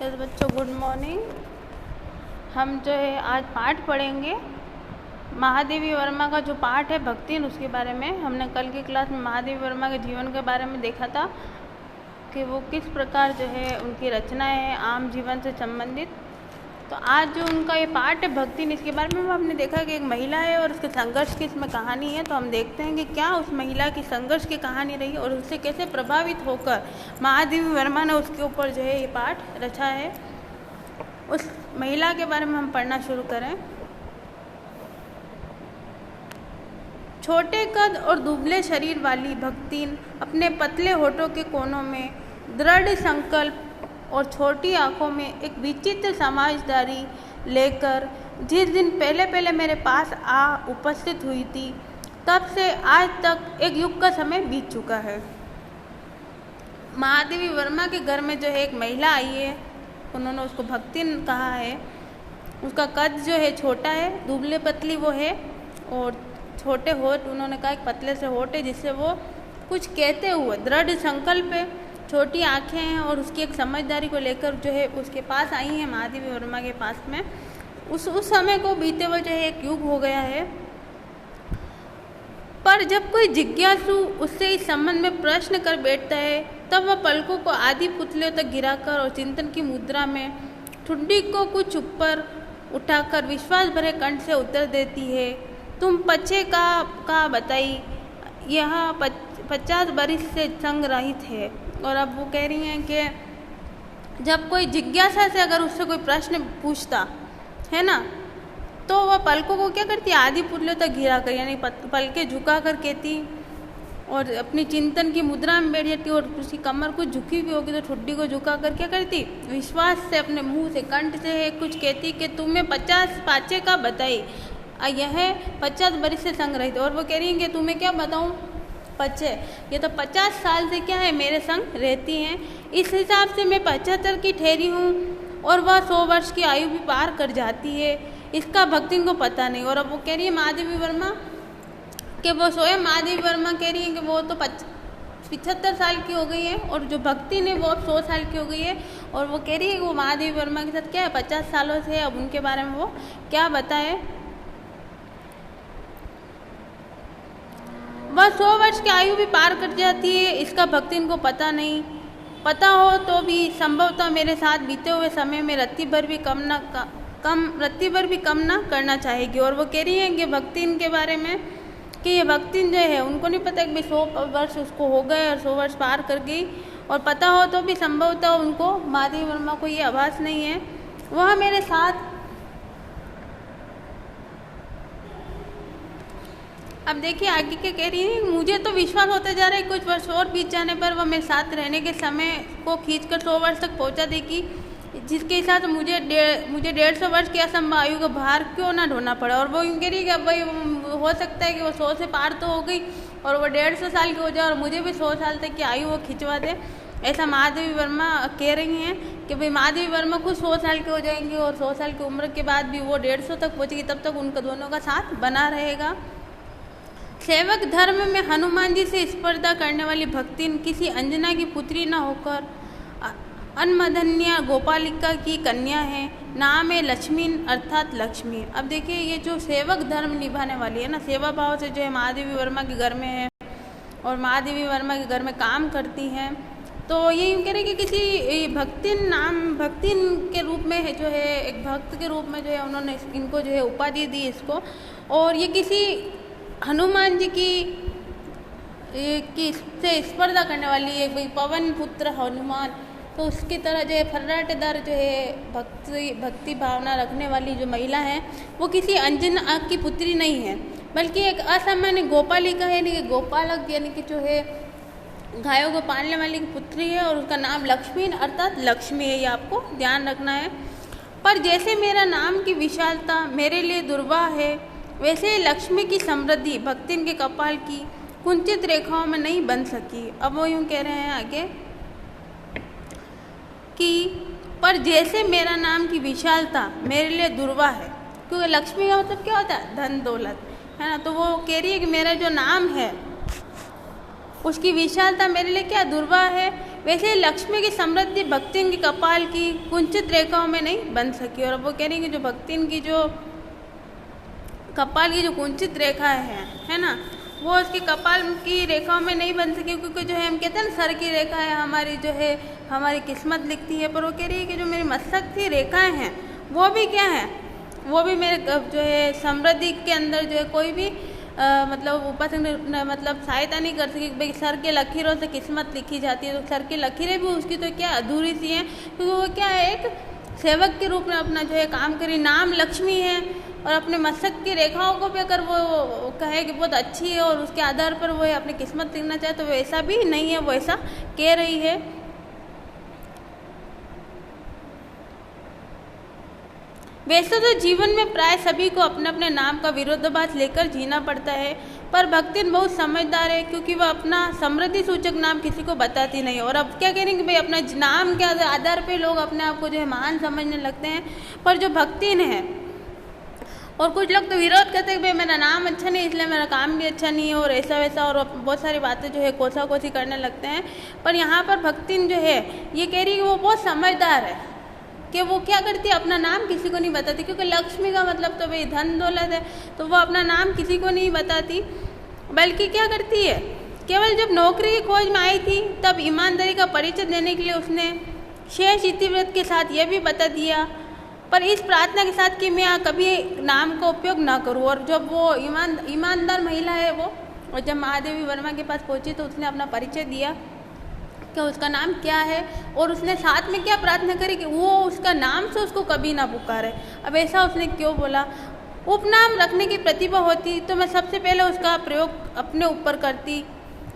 Yes बच्चों, good morning. हम जो है आज पाठ पढ़ेंगे महादेवी वर्मा का जो पाठ है भक्तिन, उसके बारे में। हमने कल की क्लास में महादेवी वर्मा के जीवन के बारे में देखा था कि वो किस प्रकार जो है उनकी रचनाएं हैं आम जीवन से संबंधित। तो आज जो उनका ये पाठ है भक्तिन, इसके बारे में हमने देखा कि एक महिला है और उसके संघर्ष की इसमें कहानी है। तो हम देखते हैं कि क्या उस महिला की संघर्ष की कहानी रही और उससे कैसे प्रभावित होकर महादेवी वर्मा ने उसके ऊपर जो है ये पाठ रचा है। उस महिला के बारे में हम पढ़ना शुरू करें। छोटे कद और दुबले शरीर वाली भक्तिन अपने पतले होठों के कोनों में दृढ़ संकल्प और छोटी आंखों में एक विचित्र समझदारी लेकर जिस दिन पहले पहले मेरे पास आ उपस्थित हुई थी, तब से आज तक एक युग का समय बीत चुका है। महादेवी वर्मा के घर में जो है एक महिला आई है, उन्होंने उसको भक्तिन कहा है। उसका कद जो है छोटा है, दुबले पतली वो है और छोटे होठ, उन्होंने कहा एक पतले से होठ है जिससे वो कुछ कहते हुए दृढ़ संकल्प है, छोटी आंखें हैं और उसकी एक समझदारी को लेकर जो है उसके पास आई हैं महादेवी वर्मा के पास में। उस समय को बीते हुए जो है एक युग हो गया है। पर जब कोई जिज्ञासु उससे इस संबंध में प्रश्न कर बैठता है, तब वह पलकों को आधी पुतलियों तक गिराकर और चिंतन की मुद्रा में ठुड्डी को कुछ ऊपर उठाकर विश्वास भरे कंठ से उत्तर देती है, तुम पछे का बताई, यह 50 बरिस से संग रहित है। और अब वो कह रही हैं कि जब कोई जिज्ञासा से अगर उससे कोई प्रश्न पूछता है ना, तो वह पलकों को क्या करती, आधी पुतलियों तक गिरा कर, यानी पलके झुका कर कहती और अपनी चिंतन की मुद्रा में बैठ जाती और उसकी कमर कुछ झुकी हुई होगी तो ठुड्डी को झुका कर क्या करती, विश्वास से अपने मुंह से कंठ से कुछ कहती कि तुम्हें 50 पाचे का बताई, यह 50 बरिस से संग रही थी। और वो कह रही हैं कि तुम्हें क्या बताऊं, पचे, ये तो 50 साल से क्या है मेरे संग रहती हैं। इस हिसाब से मैं 75 की ठहरी हूँ और वह 100 वर्ष की आयु भी पार कर जाती है, इसका भक्तिन को पता नहीं। और अब वो कह रही है महादेवी वर्मा कि वो स्वयं महादेवी वर्मा कह रही है कि वो तो 75 साल की हो गई है और जो भक्तिन है वो अब 100 साल की हो गई है। और वो कह रही है कि वो महादेवी वर्मा के साथ क्या है 50 सालों से, अब उनके बारे में वो क्या बताए। वह 100 वर्ष की आयु भी पार कर जाती है, इसका भक्तिन को पता नहीं। पता हो तो भी संभवतः मेरे साथ बीते हुए समय में रत्ती भर भी कम ना करना चाहेगी। और वो कह रही है कि भक्तिन के बारे में कि ये भक्तिन जो है उनको नहीं पता कि 100 वर्ष उसको हो गए और 100 वर्ष पार कर गई, और पता हो तो भी संभवतः उनको महादेवी वर्मा को ये आभास नहीं है। वह मेरे साथ, अब देखिए आगे क्या कह रही है, मुझे तो विश्वास होता जा रहा है कुछ वर्ष और बीत जाने पर वह मेरे साथ रहने के समय को खींचकर 100 वर्ष तक पहुंचा देगी, जिसके साथ मुझे 150 वर्ष की असंभव आयु का भार क्यों ना ढोना पड़ा। और वो यूँ कह रही है कि अब भाई हो सकता है कि वो 100 से पार तो हो गई और वो 150 साल की हो जाए और मुझे भी 100 साल तक की आयु वो खिंचवा दे, ऐसा महादेवी वर्मा कह रही हैं कि भाई महादेवी वर्मा खुद 100 साल के हो जाएंगे और 100 साल की उम्र के बाद भी वो 150 तक पहुँचेगी, तब तक उनका दोनों का साथ बना रहेगा। सेवक धर्म में हनुमान जी से स्पर्धा करने वाली भक्तिन किसी अंजना की पुत्री न होकर अनमधन्या गोपालिका की कन्या है, नाम है लक्ष्मी अर्थात लक्ष्मी। अब देखिए ये जो सेवक धर्म निभाने वाली है ना, सेवा भाव से जो है महादेवी वर्मा के घर में है और महादेवी वर्मा के घर में काम करती हैं, तो ये यूँ कह रहे कि किसी भक्तिन के रूप में है, जो है एक भक्त के रूप में जो है उन्होंने इनको जो है उपाधि दी इसको, और ये किसी हनुमान जी की से स्पर्धा करने वाली है, भाई पवन पुत्र हनुमान, तो उसकी तरह जो है फर्राटेदार जो है भक्ति भावना रखने वाली जो महिला है वो किसी अंजना की पुत्री नहीं है, बल्कि एक असामान्य गोपालिका है, यानी कि गोपालक, यानी कि जो है गायों को पालने वाली की पुत्री है और उसका नाम लक्ष्मी अर्थात लक्ष्मी है, ये आपको ध्यान रखना है। पर जैसे मेरा नाम की विशालता मेरे लिए दुर्वाह है, वैसे लक्ष्मी की समृद्धि भक्तिन के कपाल की कुंचित रेखाओं में नहीं बन सकी। अब वो यूँ कह रहे हैं आगे कि पर जैसे मेरा नाम की विशालता मेरे लिए दुर्वा है, क्योंकि लक्ष्मी का मतलब क्या होता है, धन दौलत है ना, तो वो कह रही है कि मेरा जो नाम है उसकी विशालता मेरे लिए क्या दुर्वा है, वैसे ही लक्ष्मी की समृद्धि भक्तिन की कपाल की कुंचित रेखाओं में नहीं बन सकी। और अब वो कह रही है कि जो भक्तिन की जो कपाल की जो कुंचित रेखा है ना, वो उसके कपाल की रेखाओं में नहीं बन सकी, क्योंकि जो है हम कहते हैं ना सर की रेखा है हमारी, जो है हमारी किस्मत लिखती है। पर वो कह रही है कि जो मेरी मस्तक की रेखाएं हैं वो भी क्या है, वो भी मेरे जो है समृद्धि के अंदर जो है कोई भी मतलब मतलब सहायता नहीं कर सकी। भाई सर के लकीरों से किस्मत लिखी जाती है, तो सर की लकीरें भी उसकी तो क्या अधूरी सी हैं, क्योंकि वो क्या है एक सेवक के रूप में अपना जो है काम करी। नाम लक्ष्मी है और अपने मस्तक की रेखाओं को भी अगर वो कहे कि बहुत अच्छी है और उसके आधार पर वो अपनी किस्मत लिखना चाहे, तो वैसा भी नहीं है, वो ऐसा कह रही है। वैसे तो जीवन में प्राय सभी को अपने अपने नाम का विरोधाभास लेकर जीना पड़ता है, पर भक्तिन बहुत समझदार है, क्योंकि वह अपना समृद्धि सूचक नाम किसी को बताती नहीं। और अब क्या कह रही हैं कि भाई अपना नाम के आधार पे लोग अपने आप को जो है महान समझने लगते हैं, पर जो भक्तिन है, और कुछ लोग तो विरोध करते हैं कि भाई मेरा नाम अच्छा नहीं इसलिए मेरा काम भी अच्छा नहीं है, और ऐसा वैसा, और बहुत सारी बातें जो है कोसा-कोसी करने लगते हैं। पर यहाँ पर भक्तिन जो है ये कह रही है कि वो बहुत समझदार है, कि वो क्या करती है अपना नाम किसी को नहीं बताती, क्योंकि लक्ष्मी का मतलब तो भाई धन दौलत है, तो वो अपना नाम किसी को नहीं बताती। बल्कि क्या करती है, केवल जब नौकरी की खोज में आई थी तब ईमानदारी का परिचय देने के लिए उसने शेष इतिव्रत के साथ यह भी बता दिया, पर इस प्रार्थना के साथ कि मैं कभी नाम का उपयोग ना करूं। और जब वो ईमानदार महिला है वो, और जब महादेवी वर्मा के पास पहुंची तो उसने अपना परिचय दिया कि उसका नाम क्या है, और उसने साथ में क्या प्रार्थना करी कि वो उसका नाम से उसको कभी ना पुकारे। अब ऐसा उसने क्यों बोला, उपनाम रखने की प्रतिभा होती तो मैं सबसे पहले उसका प्रयोग अपने ऊपर करती,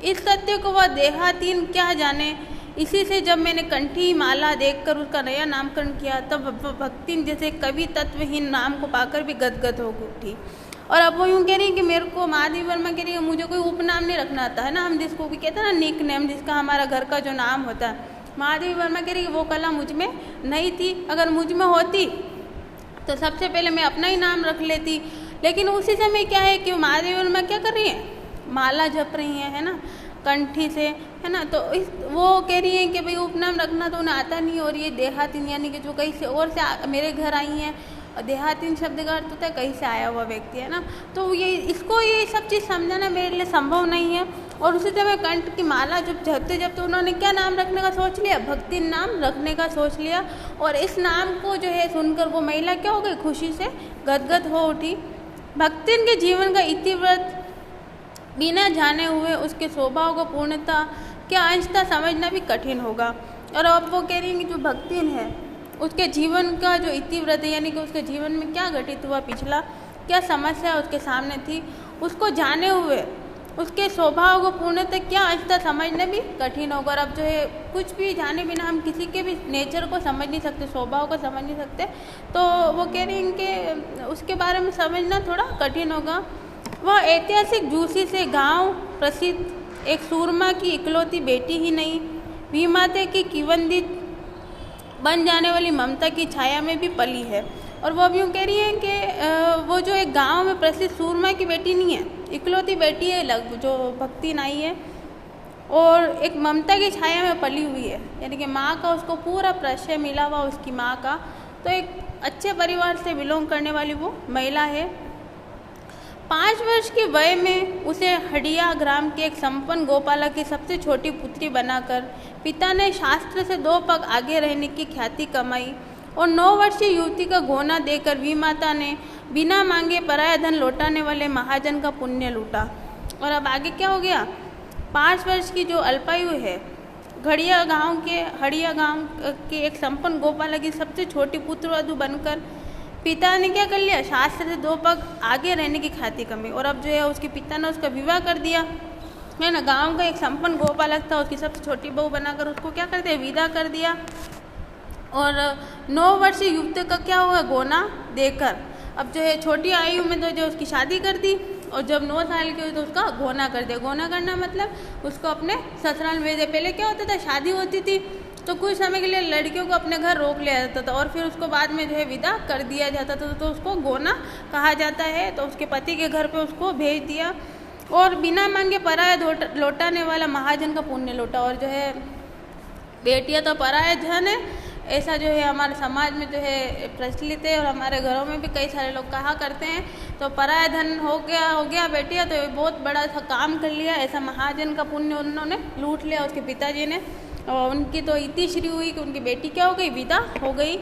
इस सत्य को वह देहातीन क्या जाने। इसी से जब मैंने कंठी माला देखकर उसका नया नामकरण किया, तब भक्तिन जैसे कवि तत्वहीन नाम को पाकर भी गदगद हो उठी। और अब वो यूँ कह रही है कि मेरे को महादेवी वर्मा कह रही है मुझे कोई उपनाम नहीं रखना आता है ना, हम जिसको भी कहते हैं ना निक नेम, जिसका हमारा घर का जो नाम होता है। महादेवी वर्मा कह रही है वो कला मुझ में नहीं थी, अगर मुझ में होती तो सबसे पहले मैं अपना ही नाम रख लेती। लेकिन उसी समय क्या है कि महादेवी वर्मा क्या कर रही है, माला जप रही है ना, कंठी से, है ना। तो वो कह रही है कि भाई उपनाम रखना तो उन्हें आता नहीं, और ये देहातीन यानी कि जो कहीं से और से मेरे घर आई हैं, और देहातीन शब्द का अर्थ होता है कहीं से आया हुआ व्यक्ति, है ना। तो ये सब चीज़ समझाना मेरे लिए संभव नहीं है। और उसी समय कंठ की माला जब जपते उन्होंने क्या नाम रखने का सोच लिया, भक्ति नाम रखने का सोच लिया। और इस नाम को जो है सुनकर वो महिला क्या हो गई, खुशी से गदगद हो उठी। भक्तिन के जीवन का इतिवृत्त बिना जाने हुए उसके स्वभाव को पूर्णता क्या अंशतः समझना भी कठिन होगा। और अब वो कह रही हैं कि जो भक्तिन है उसके जीवन का जो इतिवृत्त है, यानी कि उसके जीवन में क्या घटित हुआ, पिछला क्या समस्या उसके सामने थी, उसको जाने हुए उसके स्वभाव को पूर्णतः क्या अंशतः समझना भी कठिन होगा। और अब जो है कुछ भी जाने बिना हम किसी के भी नेचर को समझ नहीं सकते, स्वभाव को समझ नहीं सकते। तो वो कह रही हैं कि उसके बारे में समझना थोड़ा कठिन होगा। वह ऐतिहासिक जूसी से गांव प्रसिद्ध एक सूरमा की इकलौती बेटी ही नहीं, भीमाते की किवंदित बन जाने वाली ममता की छाया में भी पली है। और वो अब यूँ कह रही हैं कि वो जो एक गांव में प्रसिद्ध सूरमा की बेटी नहीं है, इकलौती बेटी है जो भक्ति नाई है, और एक ममता की छाया में पली हुई है, यानी कि माँ का उसको पूरा प्रश्रय मिला हुआ उसकी माँ का। तो एक अच्छे परिवार से बिलोंग करने वाली वो महिला है। 5 वर्ष की वय में उसे हडिया ग्राम के एक संपन्न गोपालक की सबसे छोटी पुत्री बनाकर पिता ने शास्त्र से 2 पग आगे रहने की ख्याति कमाई, और 9 वर्षीय युवती का गोना देकर विमाता ने बिना मांगे पराया धन लौटाने वाले महाजन का पुण्य लूटा। और अब आगे क्या हो गया, 5 वर्ष की जो अल्पायु है, हडिया गांव के एक संपन्न गोपालक की सबसे छोटी पुत्रवधू बनकर पिता ने क्या कर लिया, शास्त्र से 2 पग आगे रहने की ख्याति कमी। और अब जो है उसके पिता ने उसका विवाह कर दिया, है ना। गांव का एक संपन्न गोपालक था, उसकी सबसे छोटी बहू बनाकर उसको क्या कर दिया, विदा कर दिया। और 9 वर्षीय युवती का क्या हुआ, गोना देकर अब जो है छोटी आयु में तो जो उसकी शादी कर दी, और जब 9 साल की हुई तो उसका गोना कर दिया। गोना करना मतलब उसको अपने ससुराल भेज दिया। पहले क्या होता था, शादी होती थी तो कुछ समय के लिए लड़कियों को अपने घर रोक लिया जाता था, और फिर उसको बाद में जो है विदा कर दिया जाता था, तो उसको गोना कहा जाता है। तो उसके पति के घर पे उसको भेज दिया, और बिना मांगे पराया लौटाने वाला महाजन का पुण्य लौटा। और जो है बेटियां तो पराया धन है, ऐसा जो है हमारे समाज में जो है प्रचलित है और हमारे घरों में भी कई सारे लोग कहा करते हैं। तो पराया धन हो गया बेटियां तो बहुत बड़ा सा काम कर लिया, ऐसा महाजन का पुण्य उन्होंने लूट लिया उसके पिताजी ने। और उनकी तो इतनी श्री हुई कि उनकी बेटी क्या हो गई, विदा हो गई।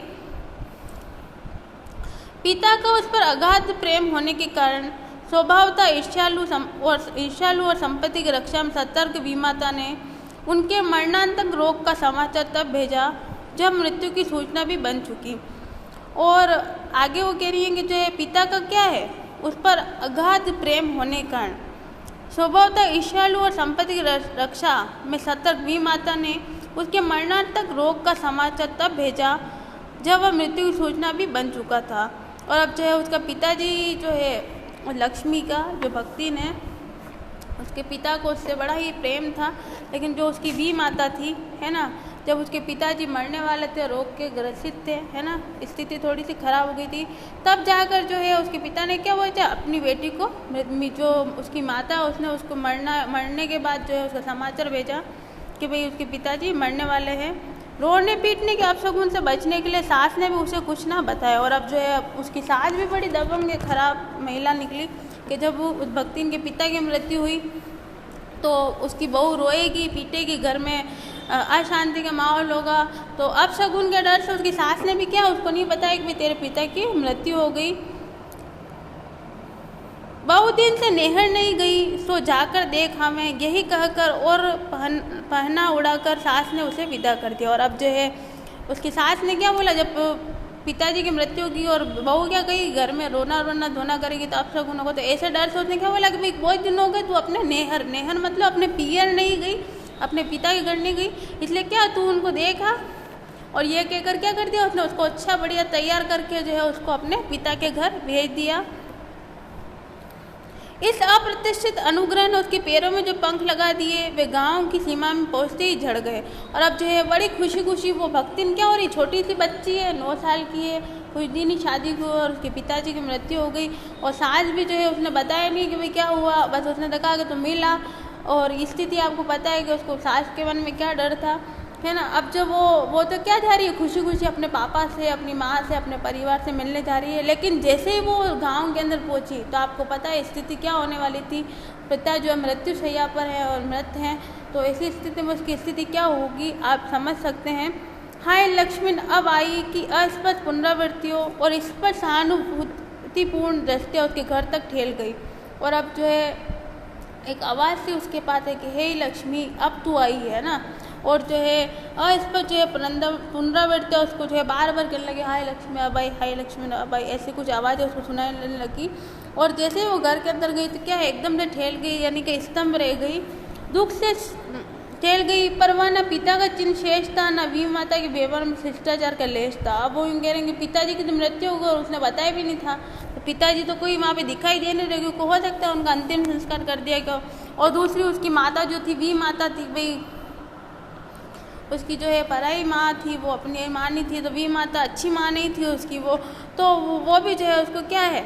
पिता का उस पर अगाध प्रेम होने के कारण स्वभावतः ईर्ष्यालु और संपत्ति की रक्षा में सतर्क विमाता ने उनके मरणांतक रोग का समाचार तब भेजा जब मृत्यु की सूचना भी बन चुकी। और आगे वो कह रही है कि जो है पिता का क्या है, उस पर अगाध प्रेम होने के कारण स्वभावतः ईर्ष्यालु और संपत्ति की रक्षा में सतर्क विमाता ने उसके मरणांतक रोग का समाचार तब भेजा जब वह मृत्यु की सूचना भी बन चुका था। और अब जो है उसका पिताजी जो है लक्ष्मी का जो भक्ति ने, उसके पिता को उससे बड़ा ही प्रेम था, लेकिन जो उसकी वी माता थी है ना, जब उसके पिताजी मरने वाले थे, रोग के ग्रसित थे है ना, स्थिति थोड़ी सी खराब हो गई थी, तब जाकर जो है उसके पिता ने क्या बोला, अपनी बेटी को, जो उसकी माता उसने उसको मरने के बाद जो है उसका समाचार भेजा कि भाई उसके पिताजी मरने वाले हैं। रोने पीटने के अपशगुन से बचने के लिए सास ने भी उसे कुछ ना बताया। और अब जो है उसकी सास भी बड़ी दबंग खराब महिला निकली कि जब वो उस भक्तिन के पिता की मृत्यु हुई तो उसकी बहू रोएगी पीटेगी, घर में अशांति का माहौल होगा। तो अपशगुन के डर से उसकी सास ने भी क्या उसको नहीं बताया कि भाई तेरे पिता की मृत्यु हो गई। बहुत दिन से नेहर नहीं गई, सो जाकर देख हमें, यही कहकर और पहना उड़ाकर सास ने उसे विदा कर दिया। और अब जो है उसकी सास ने क्या बोला, जब पिताजी की मृत्यु की और बहू क्या गई घर में रोना धोना करेगी तो अपशगुन होगा, तो ऐसे डर से उसने क्या बोला कि भाई बहुत दिन हो गए तू अपने नेहर मतलब अपने पियर नहीं गई, अपने पिता के घर नहीं गई, इसलिए क्या तू उनको देखा। और ये कहकर क्या कर दिया, उसने उसको अच्छा बढ़िया तैयार करके जो है उसको अपने पिता के घर भेज दिया। इस अप्रत्याशित अनुग्रह ने उसके पैरों में जो पंख लगा दिए वे गांव की सीमा में पहुंचते ही झड़ गए। और अब जो है बड़ी खुशी वो भक्तिन क्या हो रही, छोटी सी बच्ची है, 9 साल की है, कुछ दिन ही शादी को और उसके पिताजी की मृत्यु हो गई। और सास भी जो है उसने बताया नहीं कि भाई क्या हुआ, बस उसने तो कहा कि तुम मिला। और स्थिति आपको पता है कि उसको सास के मन में क्या डर था है ना। अब जब वो तो क्या जा रही है खुशी अपने पापा से, अपनी माँ से, अपने परिवार से मिलने जा रही है, लेकिन जैसे ही वो गांव के अंदर पहुंची तो आपको पता है स्थिति क्या होने वाली थी। पिता जो है मृत्यु शैया पर है और मृत हैं, तो ऐसी स्थिति में उसकी स्थिति क्या होगी आप समझ सकते हैं। हाय लक्ष्मण अब आई कि अस्पष्ट पुनरावृत्तियों और स्पष्ट सहानुभूतिपूर्ण दृष्टियाँ उसके घर तक ठेल गई। और अब जो है एक आवाज़ से उसके पास है कि हे लक्ष्मी अब तू आई है ना। और जो है अस्पष्ट जो है पुनरावृत्ति उसको जो है बार कहने लगे हाय लक्ष्मी अब आई, हाय लक्ष्मी अब आई, ऐसी कुछ आवाज़ें उसको सुनाने लगी। और जैसे ही वो घर के अंदर गई तो क्या है एकदम से ठेल गई, यानी कि स्तंभ रह गई, दुख से ठेल गई। पर वह न पिता का चिन्ह शेष था, न वी माता के व्यवहार में शिष्टाचार का लेश था। अब वो यूँ कह रहे हैं कि पिताजी की तो मृत्यु हो गई और उसने बताया भी नहीं था, तो पिताजी तो कोई वहाँ पे दिखाई दे नहीं रही, हो सकता है उनका अंतिम संस्कार कर दिया गया। और दूसरी उसकी माता जो थी वी माता थी, भाई उसकी जो है पराई माँ थी, वो अपनी माँ नहीं थी, तो वी माता अच्छी माँ नहीं थी उसकी, वो भी जो है उसको क्या है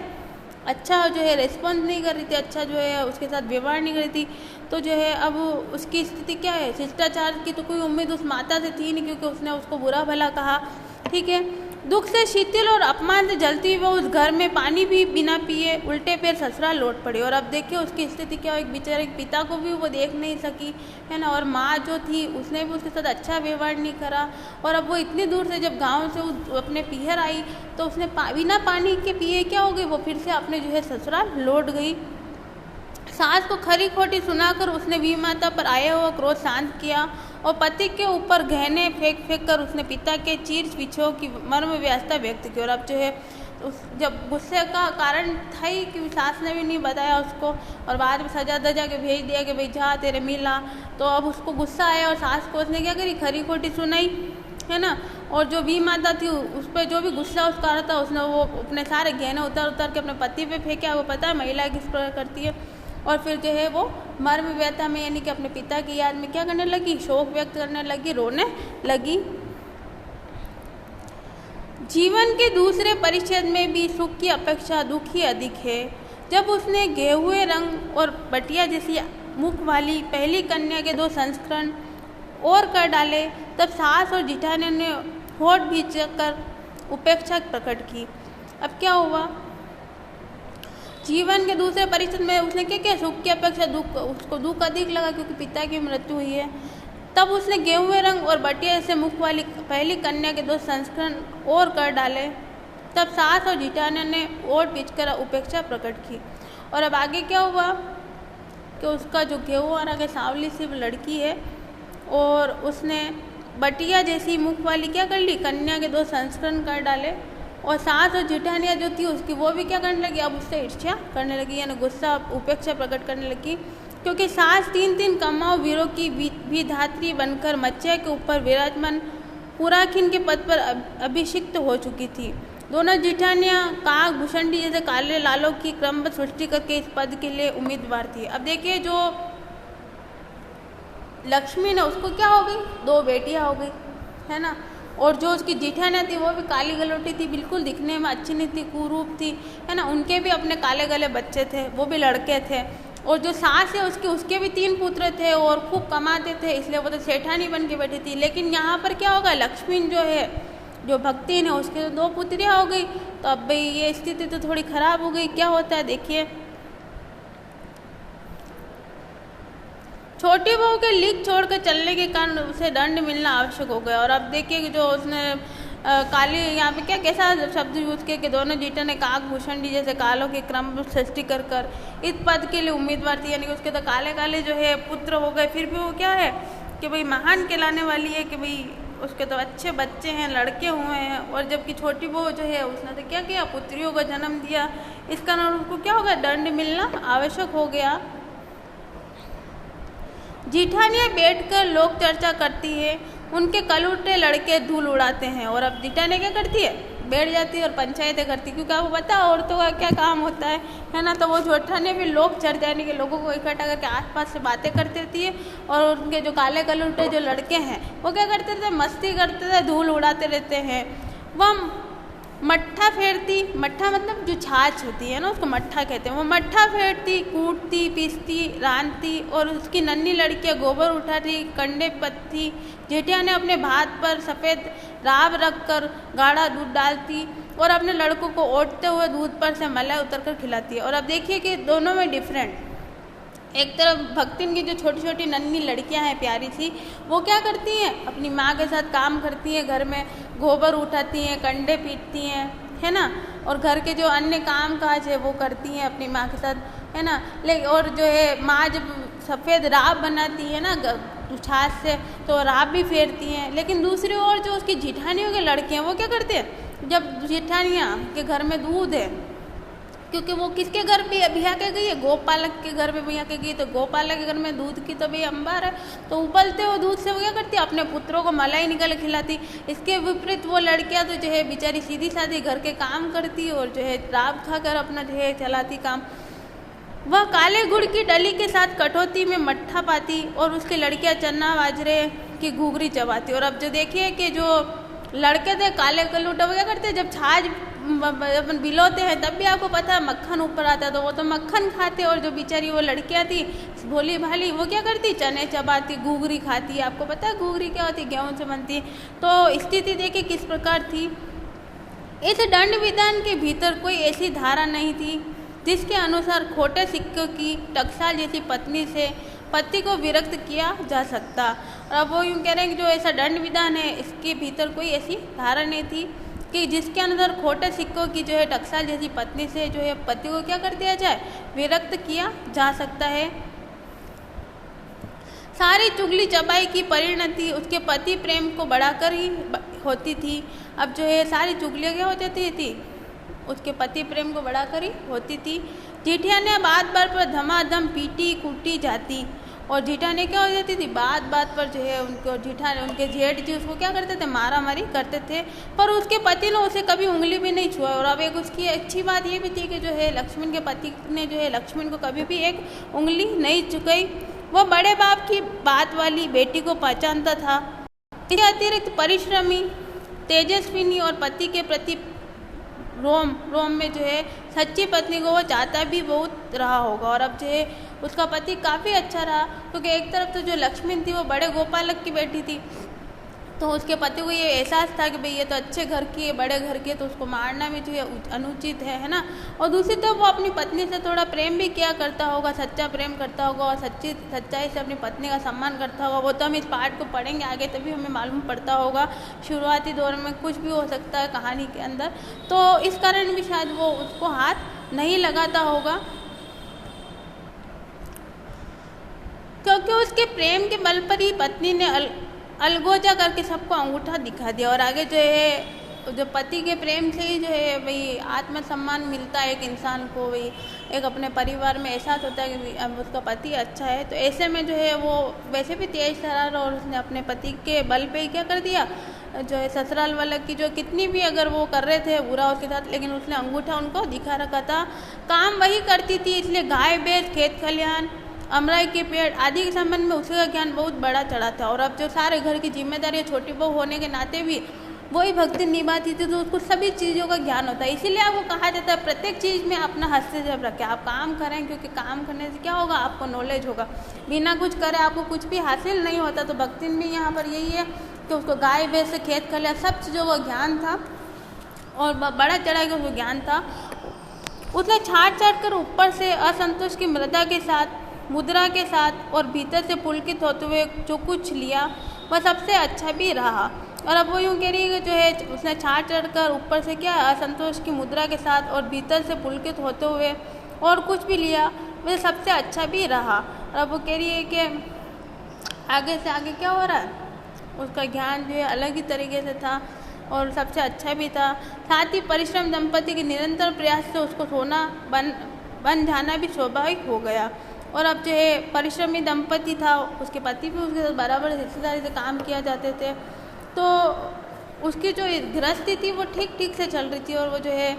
अच्छा जो है रिस्पॉन्स नहीं कर रही थी, अच्छा जो है उसके साथ व्यवहार नहीं कर रही थी। तो जो है अब उसकी स्थिति क्या है, शिष्टाचार की तो कोई उम्मीद उस माता से थी नहीं, क्योंकि उसने उसको बुरा भला कहा। ठीक है, दुख से शीतल और अपमान से जलती हुई वो उस घर में पानी भी बिना पिए उल्टे पैर ससुराल लौट पड़ी। और अब देखिए उसकी स्थिति क्या हो, एक बेचारे पिता को भी वो देख नहीं सकी है ना, और माँ जो थी उसने भी उसके साथ अच्छा व्यवहार नहीं करा। और अब वो इतनी दूर से जब गांव से अपने पीहर आई तो उसने बिना पानी के पिए क्या हो गई, वो फिर से अपने जो है ससुराल लौट गई। सास को खरी खोटी सुनाकर उसने वी माता पर आया हुआ क्रोध शांत किया और पति के ऊपर गहने फेंक कर उसने पिता के चीर पीछों की मर्म व्यवस्था व्यक्त की। और अब जो है जब गुस्से का कारण था ही कि सास ने भी नहीं बताया उसको, और बाद में सजा दजा के भेज दिया कि भाई जा तेरे मिला। तो अब उसको गुस्सा आया और सास को उसने क्या करी, खरी खोटी सुनाई है ना। और जो वी माता थी उस पर जो भी गुस्सा उसका आ रहा था, उसने वो अपने सारे गहने उतार के अपने पति पे फेंका। वो पता है महिला किस प्रकार करती है। और फिर जो है वो मर्म व्यथा में यानी कि अपने पिता की याद में क्या करने लगी, शोक व्यक्त करने लगी, रोने लगी। जीवन के दूसरे परिच्छेद में भी सुख की अपेक्षा दुख ही अधिक है। जब उसने गेहुए रंग और बटिया जैसी मुख वाली पहली कन्या के 2 संस्करण और कर डाले, तब सास और जिठानी ने होठ भींच कर उपेक्षा प्रकट की। अब क्या हुआ, जीवन के दूसरे परिषद में उसने क्या किया, सुख की अपेक्षा दुख, उसको दुख अधिक लगा क्योंकि पिता की मृत्यु हुई है। तब उसने गेहूं रंग और बटिया से मुख वाली पहली कन्या के 2 संस्करण और कर डाले, तब सास और जिठानी ने ओट पीछकर उपेक्षा प्रकट की। और अब आगे क्या हुआ कि उसका जो गेहूं रंग सांवली सी लड़की है और उसने बटिया जैसी मुख वाली क्या कर ली, कन्या के 2 संस्करण कर डाले, और सास और जिठानिया जो थी उसकी वो भी क्या करने लगी, अब उससे ईर्ष्या करने लगी, यानी गुस्सा उपेक्षा प्रकट करने लगी। क्योंकि सास 3 कमाओ वीरों की भी धात्री बनकर मच्चा के ऊपर विराजमान पुराखिन के पद पर अभिषिक्त हो चुकी थी। दोनों जिठानियाँ काग भूषणी जैसे काले लालों की क्रमबद्ध सृष्टि करके इस पद के लिए उम्मीदवार थी। अब देखिए जो लक्ष्मी ने उसको क्या हो गई, 2 बेटियां हो गई, है ना। और जो उसकी जिठानियाँ थी वो भी काली गलोटी थी, बिल्कुल दिखने में अच्छी नहीं थी, कुरूप थी, है ना। उनके भी अपने काले गले बच्चे थे, वो भी लड़के थे। और जो सास है उसके भी 3 पुत्र थे और खूब कमाते थे, इसलिए वो तो सेठानी बन के बैठी थी। लेकिन यहाँ पर क्या होगा, लक्ष्मी जो है, जो भक्ति ने, उसके तो 2 पुत्रियाँ हो गई। तो अब भाई ये स्थिति तो थोड़ी खराब हो गई। क्या होता है देखिए, छोटी बहू के लीक छोड़कर चलने के कारण उसे दंड मिलना आवश्यक हो गया। और अब देखिए कि जो उसने काली, यहाँ पे क्या कैसा शब्द यूज किया कि दोनों जीटा ने काग भूषणी जैसे कालों के क्रम सृष्टि कर इस पद के लिए उम्मीदवार थी, यानी कि उसके तो काले काले जो है पुत्र हो गए, फिर भी वो क्या है कि भाई महान कहलाने वाली है, कि भाई उसके तो अच्छे बच्चे हैं, लड़के हुए हैं। और जबकि छोटी बहू जो है उसने तो क्या किया, पुत्रियों को जन्म दिया, इस कारण उसको क्या हो गया, दंड मिलना आवश्यक हो गया। जिठानियाँ बैठकर लोक चर्चा करती है, उनके कलुटे लड़के धूल उड़ाते हैं। और अब जिठानियाँ क्या करती है, बैठ जाती है और पंचायतें करती, क्योंकि आपको पता है औरतों का क्या काम होता है ना। तो वो जिठानियाँ भी लोक चर्चा, यानी कि लोगों को इकट्ठा करके आसपास से बातें करती रहती है। और उनके जो काले कलुटे जो लड़के हैं वो क्या करते थे, मस्ती करते थे, धूल उड़ाते रहते हैं। वह मट्ठा फेरती, मट्ठा मतलब जो छाछ होती है ना, उसको मट्ठा कहते हैं। वो मट्ठा फेरती, कूटती, पीसती, रांधती, और उसकी नन्ही लड़कियाँ गोबर उठाती, कंडे पत्ती। जेठिया ने अपने भात पर सफ़ेद राब रखकर गाढ़ा दूध डालती और अपने लड़कों को ओटते हुए दूध पर से मलाई उतरकर खिलाती है। और अब देखिए कि दोनों में डिफरेंट, एक तरफ भक्तिन की जो छोटी छोटी नन्ही लड़कियां हैं प्यारी सी, वो क्या करती हैं, अपनी माँ के साथ काम करती हैं, घर में गोबर उठाती हैं, कंडे पीटती हैं, है ना। और घर के जो अन्य काम काज है वो करती हैं अपनी माँ के साथ, है ना। और जो है माँ जब सफ़ेद राब बनाती है ना छाछ से, तो राब भी फेरती हैं। लेकिन दूसरी ओर जो उसकी जिठानियों के लड़के हैं वो क्या करते हैं, जब जिठानियाँ के घर में दूध है, क्योंकि वो किसके घर पे बिहा के गई है, गोपालक के घर पे बिहा के गई, तो गोपालक के घर में दूध की तो भाई अंबार है, तो उबलते हुए दूध से वो क्या करती है, अपने पुत्रों को मलाई निकल खिलाती। इसके विपरीत वो लड़कियां तो जो है बेचारी सीधी साधी घर के काम करती और जो है राब खाकर अपना जो है चलाती काम। वह काले गुड़ की डली के साथ कटौती में मट्ठा पाती और उसकी लड़कियां चन्ना बाजरे की घूघरी चबाती। और अब जो देखिए कि जो लड़के थे काले कलूटा वो क्या करते, जब छाछ अपन बिलोते हैं तब भी आपको पता है मक्खन ऊपर आता, तो वो तो मक्खन खाते। और जो बेचारी वो लड़कियां थी भोली भाली, वो क्या करती, चने चबाती, घूघरी खाती। आपको पता है घूघरी क्या होती, गेहूं से बनती। तो स्थिति देखिए किस प्रकार थी। इस दंड विधान के भीतर कोई ऐसी धारा नहीं थी जिसके अनुसार खोटे सिक्कों की टकसाल जैसी पत्नी से पति को विरक्त किया जा सकता। और अब वो यूँ कह रहे हैं कि जो ऐसा दंड विधान है इसके भीतर कोई ऐसी धारा नहीं थी कि जिसके अंदर खोटे सिक्कों की जो है टकसाल जैसी पत्नी से जो है पति को क्या कर दिया जाए, विरक्त किया जा सकता है। सारी चुगली चबाई की परिणति उसके पति प्रेम को बढ़ाकर ही होती थी। अब जो है सारी चुगलियाँ क्या हो जाती थी, उसके पति प्रेम को बढ़ाकर ही होती थी। जेठिया ने बात बात पर धमाधम पीटी कूटी जाती और जीठा ने क्या हो जाती थी, बात बात पर जो है उनको जीठा उनके जेठ जी उसको क्या करते थे, मारा मारी करते थे। पर उसके पति ने उसे कभी उंगली भी नहीं छुआ। और अब एक उसकी अच्छी बात ये भी थी कि जो है लक्ष्मण के पति ने जो है लक्ष्मण को कभी भी एक उंगली नहीं चुकाई। वह बड़े बाप की बात वाली बेटी को पहचानता था। इसके अतिरिक्त परिश्रमी, तेजस्विनी और पति के प्रति रोम में जो है सच्ची पत्नी को वो चाहता भी बहुत रहा होगा। और अब जो है उसका पति काफ़ी अच्छा रहा, क्योंकि एक तरफ तो जो लक्ष्मी थी वो बड़े गोपालक की बेटी थी, तो उसके पति को ये एहसास था कि भाई ये तो अच्छे घर की है, बड़े घर की है, तो उसको मारना भी जो है अनुचित है ना। और दूसरी तरफ वो अपनी पत्नी से थोड़ा प्रेम भी किया करता होगा, सच्चा प्रेम करता होगा और सच्चाई से अपनी पत्नी का सम्मान करता होगा। वो तो हम इस पार्ट को पढ़ेंगे आगे तभी हमें मालूम पड़ता होगा, शुरुआती दौर में कुछ भी हो सकता है कहानी के अंदर, तो इस कारण भी शायद वो उसको हाथ नहीं लगाता होगा, क्योंकि उसके प्रेम के बल पर ही पत्नी ने अलगोजा करके सबको अंगूठा दिखा दिया। और आगे जो है जो पति के प्रेम से ही जो है भाई आत्मसम्मान मिलता है एक इंसान को, भाई एक अपने परिवार में एहसास होता है कि अब उसका पति अच्छा है। तो ऐसे में जो है वो वैसे भी तेज तरार और उसने अपने पति के बल पे ही क्या कर दिया, जो है ससुराल वाला की जो कितनी भी अगर वो कर रहे थे बुरा उसके साथ, लेकिन उसने अंगूठा उनको दिखा रखा था। काम वही करती थी, इसलिए गाय भैंस खेत खलिहान अमराई के पेड़ आदि के संबंध में उसी का ज्ञान बहुत बड़ा चढ़ा था। और अब जो सारे घर की जिम्मेदारी छोटी बहू होने के नाते भी वही भक्ति निभाती थी, तो उसको सभी चीज़ों का ज्ञान होता है। इसीलिए आपको कहा जाता है प्रत्येक चीज़ में अपना हस्तक्षेप रखें, आप काम करें, क्योंकि काम करने से क्या होगा, आपको नॉलेज होगा। बिना कुछ करे आपको कुछ भी हासिल नहीं होता। तो भक्ति भी यहाँ पर यही है कि उसको गाय भैंस से खेत खलिहान सब चीज़ों का ज्ञान था और बड़ा चढ़ा के उसको ज्ञान था। उसने छाट कर ऊपर से असंतोष की मुद्रा के साथ और भीतर से पुलकित होते हुए जो कुछ लिया वह सबसे अच्छा भी रहा। और अब वो यूँ कह रही है कि जो है उसने छाट चढ़कर ऊपर से क्या असंतोष की मुद्रा के साथ और भीतर से पुलकित होते हुए और कुछ भी लिया वह सबसे अच्छा भी रहा। और अब वो कह रही है कि आगे से आगे क्या हो रहा है, उसका ज्ञान जो है अलग ही तरीके से था और सबसे अच्छा भी था। साथ ही परिश्रम दंपति के निरंतर प्रयास से उसको सोना बन जाना भी स्वाभाविक हो गया। और अब जो है परिश्रमी दंपति था, उसके पति भी उसके साथ बराबर हिस्सेदारी से काम किया जाते थे, तो उसकी जो गृहस्थी थी वो ठीक से चल रही थी। और वो जो है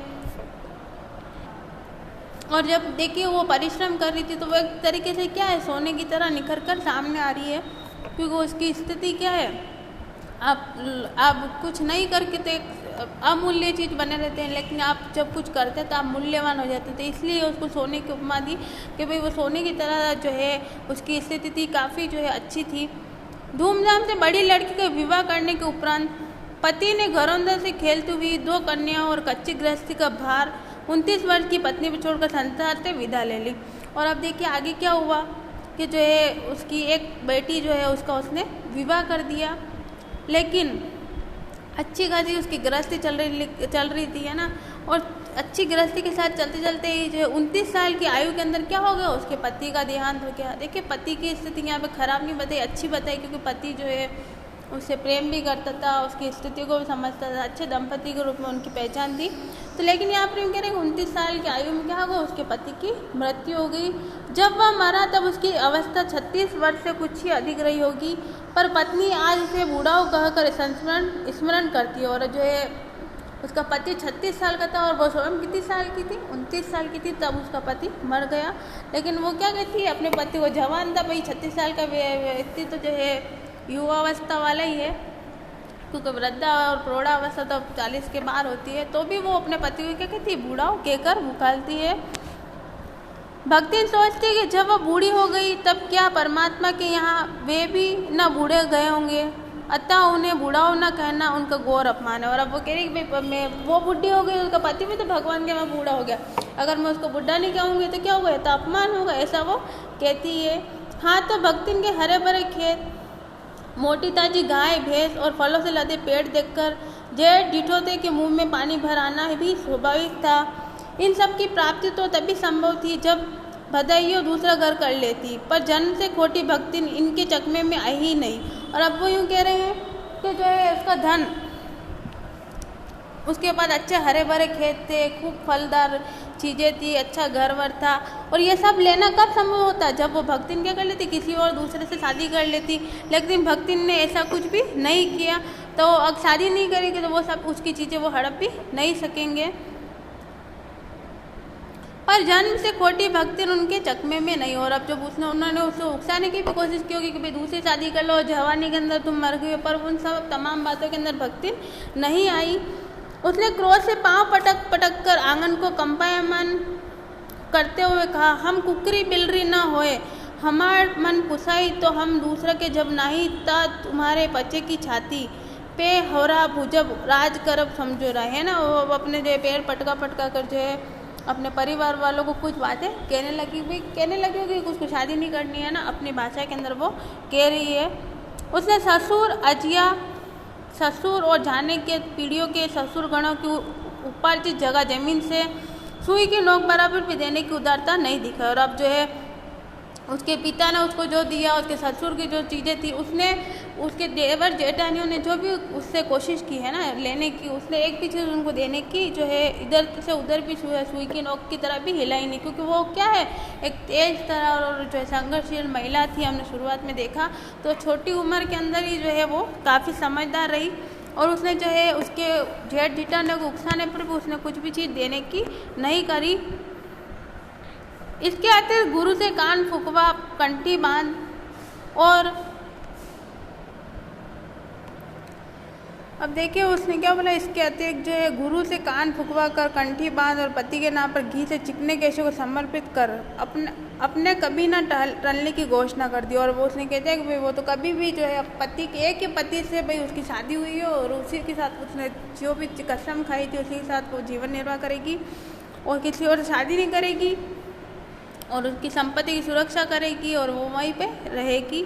और जब देखिए वो परिश्रम कर रही थी तो वो एक तरीके से क्या है सोने की तरह निखर कर सामने आ रही है, क्योंकि उसकी स्थिति क्या है, आप कुछ नहीं करके तो एक अमूल्य चीज़ बने रहते हैं, लेकिन आप जब कुछ करते तो आप मूल्यवान हो जाते थे। इसलिए उसको सोने की उपमा दी कि भाई वो सोने की तरह जो है उसकी स्थिति थी, काफ़ी जो है अच्छी थी। धूमधाम से बड़ी लड़की का विवाह करने के उपरांत पति ने घरोंदा से खेलती हुई 2 कन्याओं और कच्ची गृहस्थी का भार 29 वर्ष की पत्नी पर छोड़कर संसार से विदा ले ली। और अब देखिए आगे क्या हुआ कि जो है उसकी एक बेटी जो है उसका उसने विवाह कर दिया, लेकिन अच्छी खासी उसकी गृहस्थी चल रही थी, है ना। और अच्छी गृहस्थी के साथ चलते चलते ही जो है 29 साल की आयु के अंदर क्या हो गया, उसके पति का देहांत हो गया। देखिए पति की स्थिति यहाँ पे खराब नहीं बताई, अच्छी बताई, क्योंकि पति जो है उससे प्रेम भी करता था, उसकी स्थिति को भी समझता था, अच्छे दंपति के रूप में उनकी पहचान थी। तो लेकिन यहाँ पर कह रहे हैं 29 साल की आयु में क्या होगा, उसके पति की मृत्यु हो गई। जब वह मरा तब उसकी अवस्था 36 वर्ष से कुछ ही अधिक रही होगी, पर पत्नी आज उसे बूढ़ाओ कहकर स्मरण करती है। और जो है उसका पति 36 साल का था और वो स्वयं कितनी साल की थी, 29 साल की थी, तब उसका पति मर गया। लेकिन वो क्या कहती है अपने पति को, जवान था भाई, 36 साल का व्यक्ति तो जो है युवावस्था वाला ही है, क्योंकि वृद्धा और प्रौढ़ावस्था तो 40 के बाहर होती है, तो भी वो अपने पति को क्या कहती है, बूढ़ाओ कहकर पुकारती है। भक्ति सोचती है कि जब वह बूढ़ी हो गई तब क्या परमात्मा के यहाँ वे भी न बूढ़े गए होंगे, अतः उन्हें बूढ़ाओ न कहना उनका घोर अपमान है। और अब वो कह रही कि मैं वो बूढ़ी हो गई, उसका पति भी तो भगवान के मैं बूढ़ा हो गया, अगर मैं उसको बूढ़ा नहीं कहूँगी तो क्या होगा, तो अपमान होगा, ऐसा वो कहती है। हाँ, तो भक्तिन के हरे भरे खेत, मोटी ताजी गाय भैंस और फलों से लदे पेड़ देखकर जेठ डिठोते के मुंह में पानी भर आना भी स्वाभाविक था। इन सब की प्राप्ति तो तभी संभव थी जब भदाइयों दूसरा घर कर लेती, पर जन्म से खोटी भक्ति इनके चकमे में आई ही नहीं। और अब वो यूँ कह रहे हैं कि जो है उसका धन, उसके बाद अच्छे हरे भरे खेत थे, खूब फलदार चीज़ें थी, अच्छा घर वर था, और ये सब लेना कब संभव होता, जब वो भक्तिन क्या कर लेती, किसी और दूसरे से शादी कर लेती। लेकिन भक्तिन ने ऐसा कुछ भी नहीं किया, तो अब शादी नहीं करेगी तो वो सब उसकी चीज़ें वो हड़प भी नहीं सकेंगे। पर जन्म से खोटी भक्ति उनके चकमे में नहीं। और अब जब उन्होंने उसे उकसाने की भी कोशिश की होगी कि भाई दूसरी शादी कर लो, जवानी के अंदर तुम मर गए, पर उन सब तमाम बातों के अंदर भक्ति नहीं आई। उसने क्रोध से पांव पटक पटक कर आंगन को कंपायमान करते हुए कहा, हम कुकरी बिलरी न होए, हमार मन पुसाई तो हम दूसरा के जब नाही ता तुम्हारे बच्चे की छाती पे होरा भुजब राज करब समझो रहा है ना। वो अपने जो पैर पटका पटका कर जो है अपने परिवार वालों को कुछ बातें कहने लगी होगी, उसको शादी नहीं करनी है ना, अपनी भाषा के अंदर वो कह रही है। उसने ससुर अजिया ससुर और जाने के पीढ़ियों के ससुर गणों की उपार्जित जगह जमीन से सुई की नोक बराबर भी देने की उदारता नहीं दिखा। और अब जो है उसके पिता ने उसको जो दिया, उसके ससुर की जो चीज़ें थी, उसने उसके देवर जेठानियों ने जो भी उससे कोशिश की है ना लेने की, उसने एक भी चीज़ उनको देने की जो है इधर से उधर भी सुई की नोक की तरह भी हिलाई नहीं, क्योंकि वो क्या है एक तेज तरह और जो है संघर्षशील महिला थी। हमने शुरुआत में देखा तो छोटी उम्र के अंदर ही जो है वो काफ़ी समझदार रही और उसने जो है उसके जेठ जेठानियों को उकसाने पर भी उसने कुछ भी चीज़ देने की नहीं करी। इसके अतिरिक्त गुरु से कान फुकवा, कंठी बांध और अब देखिए उसने क्या बोला, इसके अतिरिक्त जो है गुरु से कान फुकवा कर, कंठी बांध और पति के नाम पर घी से चिकने केशों को समर्पित कर अपने कभी ना टलने की घोषणा कर दी। और वो उसने कहते हैं कि भाई वो तो कभी भी जो है पति के एक ही पति से भाई उसकी शादी हुई है और उसी के साथ उसने जो भी कसम खाई थी उसी के साथ वो जीवन निर्वाह करेगी और किसी और शादी नहीं करेगी और उसकी संपत्ति की सुरक्षा करेगी और वो वहीं पे रहेगी।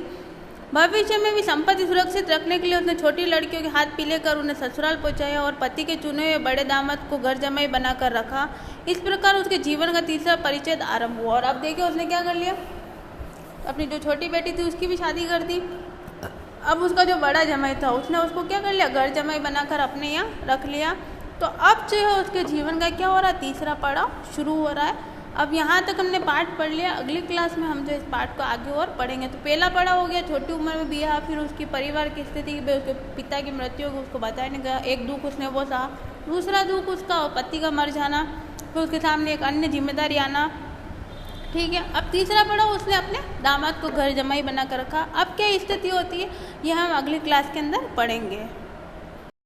भविष्य में भी संपत्ति सुरक्षित रखने के लिए उसने छोटी लड़कियों के हाथ पीले कर उन्हें ससुराल पहुंचाया और पति के चुने हुए बड़े दामाद को घर जमाई बनाकर रखा। इस प्रकार उसके जीवन का तीसरा परिचय आरंभ हुआ। और अब देखिए उसने क्या कर लिया, अपनी जो छोटी बेटी थी उसकी भी शादी कर दी। अब उसका जो बड़ा जमाई था उसने उसको क्या कर लिया, घर जमाई बनाकर अपने यहाँ रख लिया। तो अब जो है उसके जीवन का क्या हो रहा है, तीसरा पड़ाव शुरू हो रहा है। अब यहाँ तक हमने पाठ पढ़ लिया, अगली क्लास में हम जो इस पाठ को आगे और पढ़ेंगे। तो पहला पड़ाव हो गया छोटी उम्र में ब्याह, फिर उसकी परिवार की स्थिति कि उसके पिता की मृत्यु को उसको बताने का एक दुख उसने वो सहा, दूसरा दुख उसका पति का मर जाना, फिर उसके सामने एक अन्य जिम्मेदारी आना। ठीक है, अब तीसरा पड़ाव उसने अपने दामाद को घर जमाई बना कर रखा। अब क्या स्थिति होती है यह हम अगली क्लास के अंदर पढ़ेंगे।